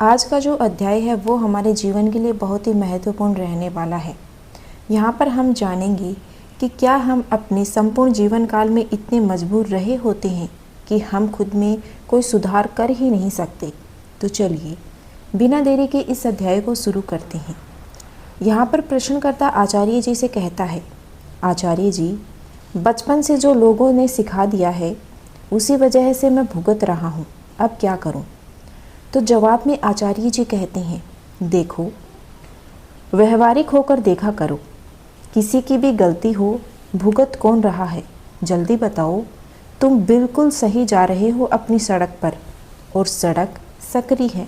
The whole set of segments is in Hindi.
आज का जो अध्याय है वो हमारे जीवन के लिए बहुत ही महत्वपूर्ण रहने वाला है। यहाँ पर हम जानेंगे कि क्या हम अपने संपूर्ण जीवन काल में इतने मजबूर रहे होते हैं कि हम खुद में कोई सुधार कर ही नहीं सकते। तो चलिए बिना देरी के इस अध्याय को शुरू करते हैं। यहाँ पर प्रश्नकर्ता आचार्य जी से कहता है, आचार्य जी, बचपन से जो लोगों ने सिखा दिया है उसी वजह से मैं भुगत रहा हूँ, अब क्या करूँ। तो जवाब में आचार्य जी कहते हैं, देखो, व्यवहारिक होकर देखा करो, किसी की भी गलती हो, भुगत कौन रहा है, जल्दी बताओ। तुम बिल्कुल सही जा रहे हो अपनी सड़क पर और सड़क सकरी है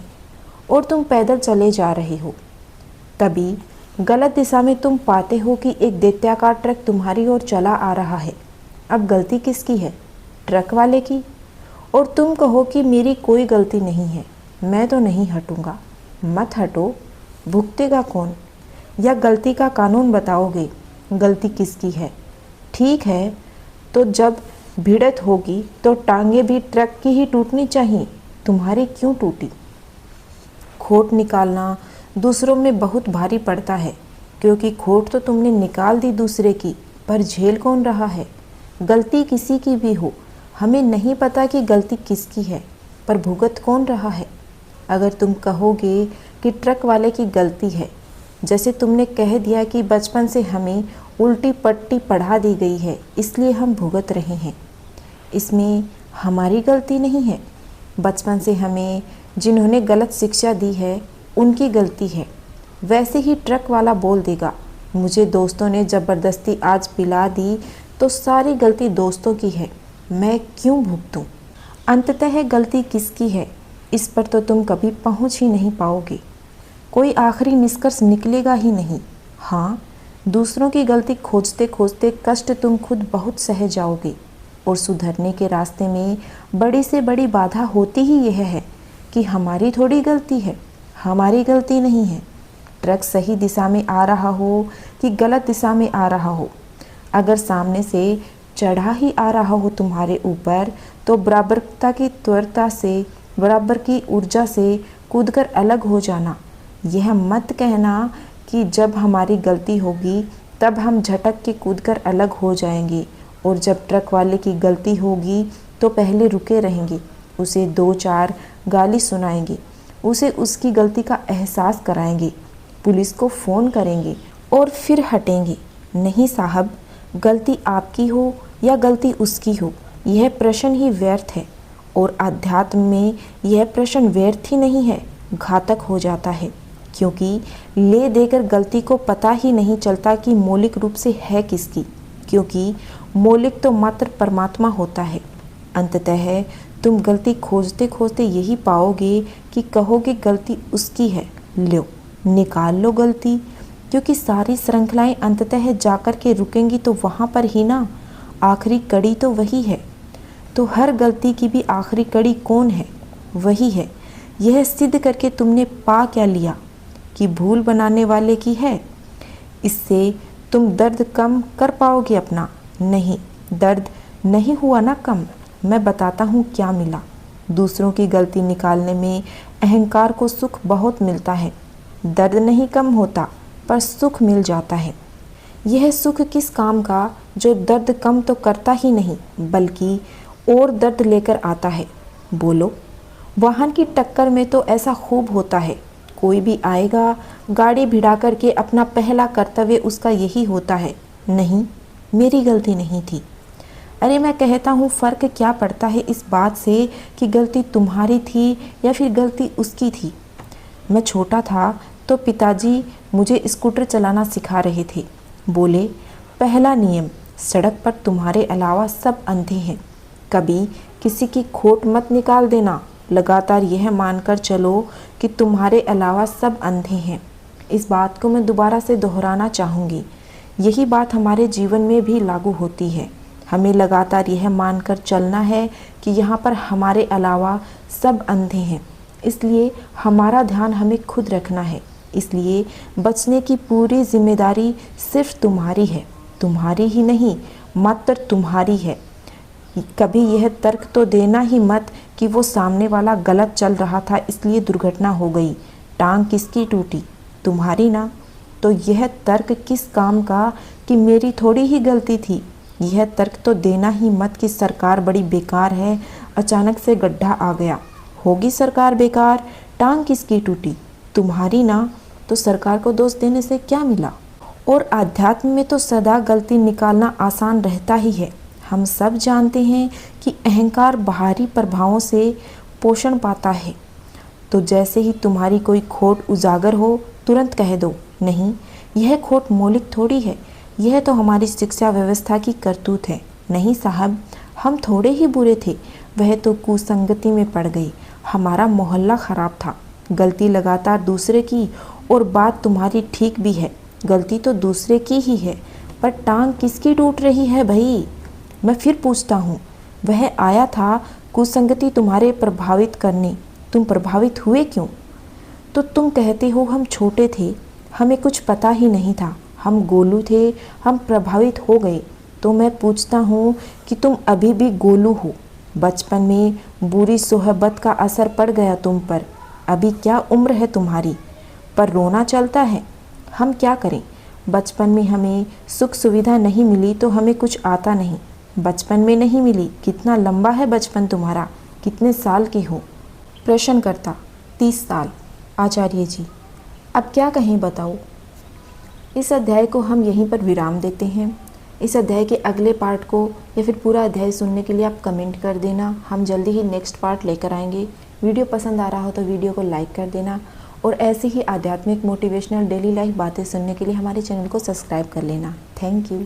और तुम पैदल चले जा रहे हो। तभी गलत दिशा में तुम पाते हो कि एक दैत्याकार ट्रक तुम्हारी ओर चला आ रहा है। अब गलती किसकी है? ट्रक वाले की। और तुम कहो कि मेरी कोई गलती नहीं है, मैं तो नहीं हटूंगा। मत हटो, भुगतेगा कौन? या गलती का कानून बताओगे, गलती किसकी है? ठीक है, तो जब भिड़त होगी तो टांगे भी ट्रक की ही टूटनी चाहिए, तुम्हारी क्यों टूटी? खोट निकालना दूसरों में बहुत भारी पड़ता है, क्योंकि खोट तो तुमने निकाल दी दूसरे की, पर झेल कौन रहा है? गलती किसी की भी हो, हमें नहीं पता कि गलती किसकी है, पर भुगत कौन रहा है? अगर तुम कहोगे कि ट्रक वाले की गलती है, जैसे तुमने कह दिया कि बचपन से हमें उल्टी पट्टी पढ़ा दी गई है इसलिए हम भुगत रहे हैं, इसमें हमारी गलती नहीं है। बचपन से हमें जिन्होंने गलत शिक्षा दी है उनकी गलती है। वैसे ही ट्रक वाला बोल देगा, मुझे दोस्तों ने ज़बरदस्ती आज पिला दी तो सारी गलती दोस्तों की है, मैं क्यों भुगतूं? अंततः गलती किसकी है, इस पर तो तुम कभी पहुंच ही नहीं पाओगे। कोई आखिरी निष्कर्ष निकलेगा ही नहीं। हाँ, दूसरों की गलती खोजते खोजते कष्ट तुम खुद बहुत सह जाओगे और सुधरने के रास्ते में बड़ी से बड़ी बाधा होती ही यह है कि हमारी थोड़ी गलती है, हमारी गलती नहीं है। ट्रक सही दिशा में आ रहा हो कि गलत दिशा में आ रहा हो, अगर सामने से चढ़ा ही आ रहा हो तुम्हारे ऊपर, तो बराबरता की त्वरता से, बराबर की ऊर्जा से कूदकर अलग हो जाना। यह मत कहना कि जब हमारी गलती होगी तब हम झटक के कूदकर अलग हो जाएंगे और जब ट्रक वाले की गलती होगी तो पहले रुके रहेंगे, उसे 2-4 गाली सुनाएंगे, उसे उसकी गलती का एहसास कराएंगे, पुलिस को फ़ोन करेंगे और फिर हटेंगे। नहीं साहब, गलती आपकी हो या गलती उसकी हो, यह प्रश्न ही व्यर्थ है। और अध्यात्म में यह प्रश्न व्यर्थ ही नहीं है, घातक हो जाता है, क्योंकि ले देकर गलती को पता ही नहीं चलता कि मौलिक रूप से है किसकी, क्योंकि मौलिक तो मात्र परमात्मा होता है। अंततः तुम गलती खोजते खोजते यही पाओगे कि कहोगे गलती उसकी है। लो, निकाल लो गलती, क्योंकि सारी श्रृंखलाएं अंततः जाकर के रुकेंगी तो वहाँ पर ही ना, आखिरी कड़ी तो वही है। तो हर गलती की भी आखिरी कड़ी कौन है? वही है। यह सिद्ध करके तुमने पा क्या लिया कि भूल बनाने वाले की है? इससे तुम दर्द कम कर पाओगे अपना? नहीं, दर्द नहीं हुआ ना कम। मैं बताता हूँ क्या मिला। दूसरों की गलती निकालने में अहंकार को सुख बहुत मिलता है। दर्द नहीं कम होता, पर सुख मिल जाता है। यह सुख किस काम का जो दर्द कम तो करता ही नहीं, बल्कि और दर्द लेकर आता है? बोलो। वाहन की टक्कर में तो ऐसा खूब होता है, कोई भी आएगा गाड़ी भिड़ा करके अपना पहला कर्तव्य उसका यही होता है, नहीं मेरी गलती नहीं थी। अरे मैं कहता हूँ, फ़र्क क्या पड़ता है इस बात से कि गलती तुम्हारी थी या फिर गलती उसकी थी। मैं छोटा था तो पिताजी मुझे स्कूटर चलाना सिखा रहे थे। बोले, पहला नियम, सड़क पर तुम्हारे अलावा सब अंधे हैं, कभी किसी की खोट मत निकाल देना। लगातार यह मानकर चलो कि तुम्हारे अलावा सब अंधे हैं। इस बात को मैं दोबारा से दोहराना चाहूँगी। यही बात हमारे जीवन में भी लागू होती है। हमें लगातार यह मानकर चलना है कि यहाँ पर हमारे अलावा सब अंधे हैं, इसलिए हमारा ध्यान हमें खुद रखना है। इसलिए बचने की पूरी जिम्मेदारी सिर्फ तुम्हारी है, तुम्हारी ही नहीं, मात्र तुम्हारी है। कभी यह तर्क तो देना ही मत कि वो सामने वाला गलत चल रहा था इसलिए दुर्घटना हो गई। टांग किसकी टूटी? तुम्हारी ना। तो यह तर्क किस काम का कि मेरी थोड़ी ही गलती थी। यह तर्क तो देना ही मत कि सरकार बड़ी बेकार है, अचानक से गड्ढा आ गया। होगी सरकार बेकार, टांग किसकी टूटी? तुम्हारी ना। तो सरकार को दोष देने से क्या मिला? और आध्यात्म में तो सदा गलती निकालना आसान रहता ही है। हम सब जानते हैं कि अहंकार बाहरी प्रभावों से पोषण पाता है। तो जैसे ही तुम्हारी कोई खोट उजागर हो तुरंत कह दो, नहीं यह खोट मौलिक थोड़ी है, यह तो हमारी शिक्षा व्यवस्था की करतूत है। नहीं साहब, हम थोड़े ही बुरे थे, वह तो कुसंगति में पड़ गई। हमारा मोहल्ला खराब था। गलती लगातार दूसरे की, और बात तुम्हारी ठीक भी है, गलती तो दूसरे की ही है, पर टांग किसकी टूट रही है भाई? मैं फिर पूछता हूँ, वह आया था कुसंगति तुम्हारे प्रभावित करने, तुम प्रभावित हुए क्यों? तो तुम कहते हो हम छोटे थे, हमें कुछ पता ही नहीं था, हम गोलू थे, हम प्रभावित हो गए। तो मैं पूछता हूँ कि तुम अभी भी गोलू हो। बचपन में बुरी सोहबत का असर पड़ गया तुम पर। अभी क्या उम्र है तुम्हारी, पर रोना चलता है। हम क्या करें, बचपन में हमें सुख सुविधा नहीं मिली तो हमें कुछ आता नहीं। बचपन में नहीं मिली। कितना लंबा है बचपन तुम्हारा, कितने साल के हो? प्रश्नकर्ता 30 साल। आचार्य जी, अब क्या कहें बताओ। इस अध्याय को हम यहीं पर विराम देते हैं। इस अध्याय के अगले पार्ट को या फिर पूरा अध्याय सुनने के लिए आप कमेंट कर देना, हम जल्दी ही नेक्स्ट पार्ट लेकर आएंगे। वीडियो पसंद आ रहा हो तो वीडियो को लाइक कर देना, और ऐसे ही आध्यात्मिक मोटिवेशनल डेली लाइफ बातें सुनने के लिए हमारे चैनल को सब्सक्राइब कर लेना। Thank you.